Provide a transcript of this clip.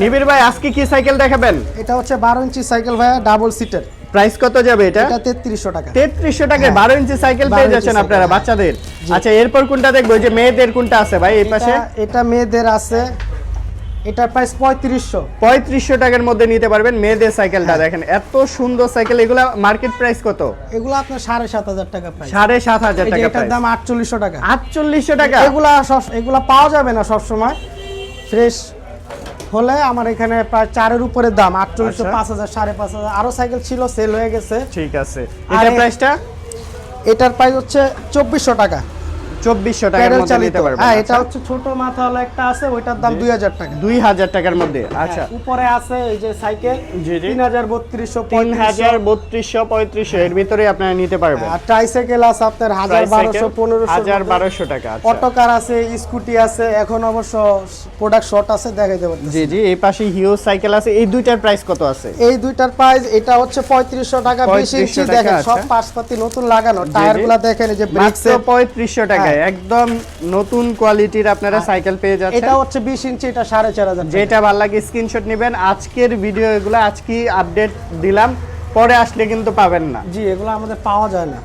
নিবির ভাই আজকে কি সাইকেল দেখাবেন? এটা হচ্ছে 12 ইঞ্চি সাইকেল ভাইয়া, ডাবল সিটার। প্রাইস কত যাবে এটা? এটা 3300 টাকা। 3300 টাকায় 12 ইঞ্চি সাইকেল পেয়ে যাচ্ছেন আপনারা বাচ্চাদের। আচ্ছা এরপর কোনটা দেখবো? যে মেয়েদের কোনটা আছে ভাই এই পাশে? এটা মেয়েদের আছে, এটার প্রাইস 3500। 3500 টাকার মধ্যে নিতে পারবেন মেয়েদের সাইকেলটা। দেখেন এত সুন্দর সাইকেল। এগুলা মার্কেট প্রাইস কত? এগুলো আপনার 7500 টাকা প্রাইস। 7500 টাকা এটার দাম 4800 টাকা। 4800 টাকা? এগুলা পাওয়া যাবে না সব সময়। ফ্রেশ হলে আমার এখানে প্রায় 4 এর উপরে দাম। 4800, 5000, 5500 আরো সাইকেল ছিল, সেল হয়ে গেছে। ঠিক আছে। এটার প্রাইসটা? এটার প্রাইস হচ্ছে 2400 টাকা। 2400 টাকার মধ্যে নিতে পারবেন। হ্যাঁ, এটা হচ্ছে ছোট মাথা হলো একটা আছে, ওইটার দাম 2000 টাকা। 2000 টাকার মধ্যে। আচ্ছা উপরে আছে এই যে সাইকেল, জি জি 3200, 3200, 3500 এর ভিতরে আপনারা নিতে পারবেন। আর ট্রাইসাইকেল আছে আপনার 1200, 1500, 1200 টাকা। আচ্ছা অটোকার আছে, স্কুটি আছে। এখন অবশ্য প্রোডাক্ট শর্ট আছে, দেখাইতে পারতেছি। জি জি এই পাশে হিউজ সাইকেল আছে। এই দুইটার প্রাইস কত আছে? এই দুইটার প্রাইস এটা হচ্ছে 3500 টাকা। 20 ইঞ্চি দেখেন, সব পাশপাতি নতুন লাগানো, টায়ারগুলো দেখেন, এই যে ব্রেকস। মাত্র 3500 টাকায় একদম নতুন কোয়ালিটির আপনারা সাইকেল পেয়ে যাচ্ছেন। এটা হচ্ছে 20 ইঞ্চি, এটা 4500। যেটা ভালো লাগে স্ক্রিনশট নেবেন। আজকের ভিডিও এগুলো আজকে আপডেট দিলাম, পরে আসলে কিন্তু পাবেন না। জি, এগুলো আমাদের পাওয়া যায় না।